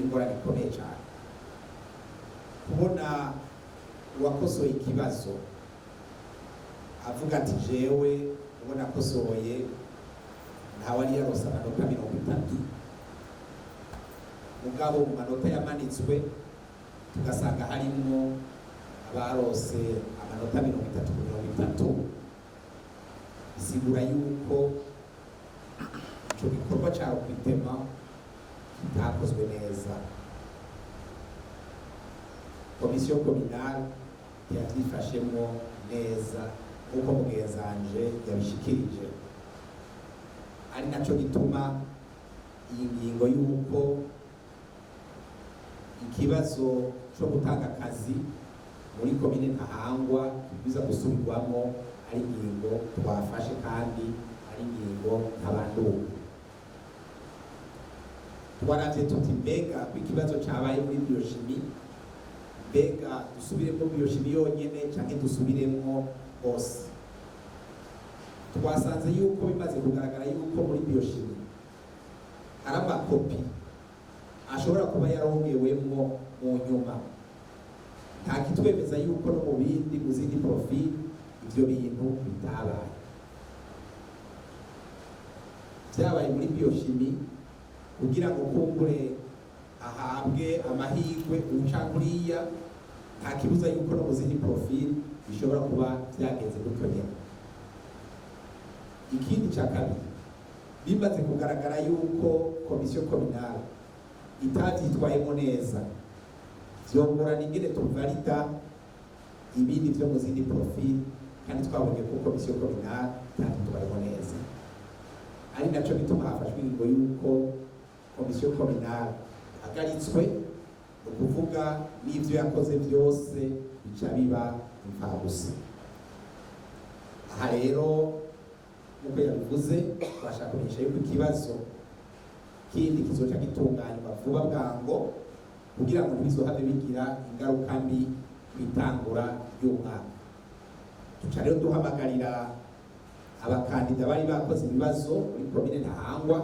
ingorane ikomeye cyane kubona uwakosoye ikibazo avuga ati jewe ubona akosoye ntawe ari yarose amanota 30 mugabo mu manota yamanitswe tugasanga harimo abarose amanota 30 bisigura yuko icyo gikorwa cyawe kwitema kitakozwe neza. Komisiyo kominale yabyifashemwo neza nk'uko mugenzanje yabishikirije, ari nacyo gituma iyi ngingo y'uko ikibazo cyo gutanga akazi muri komine Ntahangwa biza gusubirwamwo ari ingingo twafashe kandi ari ingingo ntabanduka. Twaravye tuti mbega ikibazo cyabaye muri biochimie, mbega dusubiremo biochimie yonyene canke dusubiremo hose. Twasanze yuko bimaze kugaragara yuko muri biochimie hari amakopi ashobora kuba yarongewemwo mu nyuma, nta kitwemeza yuko no mu bindi mu zindi profil ivyo bintu bitabaye. Vyabaye muri biochimie kugira ngo kumbure ahabwe amahirwe ucankuriya, nta kibuza yuko no mu zindi profil bishobora kuba vyagenze gutyo nyene. Ikindi ca kabiri, bimaze kugaragara yuko komisiyo kominale itavyitwayemo neza, vyongorana ingene tuvalida ibindi vyo mu zindi profil, kandi twabonye ko komisiyo kominale itavyitwayemo neza. Ari naco gituma hafashwe ingingo yuko komisiyo kominale hagaritswe, ukuvuga n'ivyo yakoze vyose bica biba imfabusa. Aha rero uko yabivuze, twashaka kumenyesha yuko ikibazo kindi kizoca gitunganywa vuba bwango kugira ngo ntibizohave bigira ingaruka mbi kwitangura ry'umwaka. Tuca rero duhamagarira abakandida bari bakoze ibibazo muri komine Ntahangwa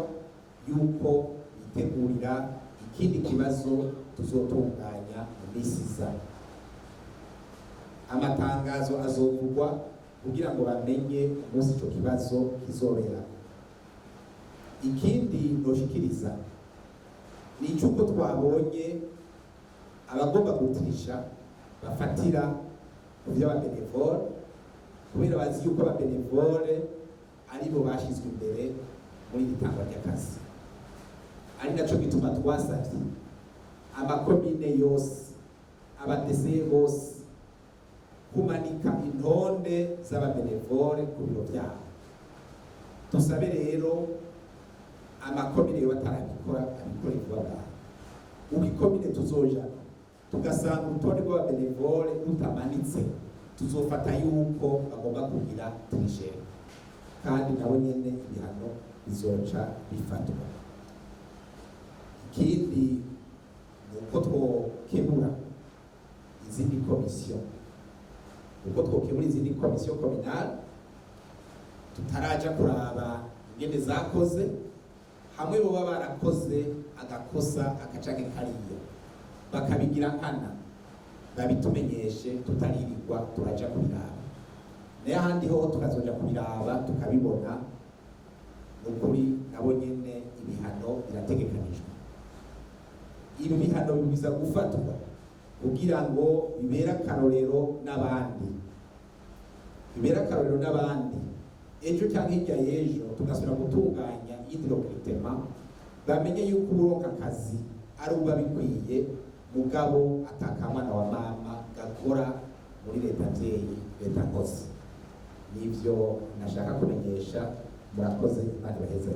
yuko bitegurira ikindi kibazo tuzotunganya mu minsi iza. Amatangazo azovugwa kugira ngo bamenye umunsi ico kibazo kizobera. Ikindi noshikiriza ni icuko twabonye abagomba gutirisha bafatira ku vy'ababenevole, kubera bazi yuko ababenevole aribo bashizwe imbere muri itangwa ry'akazi. Ari naco gituma twasavye amakomine yose, abadeseye bose kumanika intonde z'ababenevole ku biro vyabo. Tusabe rero amakomine yo batarabikora abikora vuba bwangu. Uko ikomine tuzoja tugasanga urutonde rw'ababenevole rutamanitse, tuzofata yuko bagomba kugira triche, kandi nabo nyene ibihano bizoca bifatwa. Ikindi nuko twokebura izindi komisiyo, kominale tutaraja kuraba ingene zakoze, hamwe boba barakoze agakosa akacanke kariya bakabigira nkana, babitumenyeshe tutaririrwa turaja kubiraba. Naye ahandi ho tukazoja kubiraba tukabibona, nukuri nabo nyene ibihano birategekanijwe. Ibi bihano biza gufatwa kugira ngo bibera akarorero n'abandi, ejo cyangwa hirya y'ejo tugasubira gutunganya idrokritema, bamenye yuko uburonka akazi ari uba bikwiye, mugabo atakamwana wa mama gakora muri leta mvyeyi, leta nkozi. Nivyo nashaka kumenyesha. Murakoze, Imana ibaheze.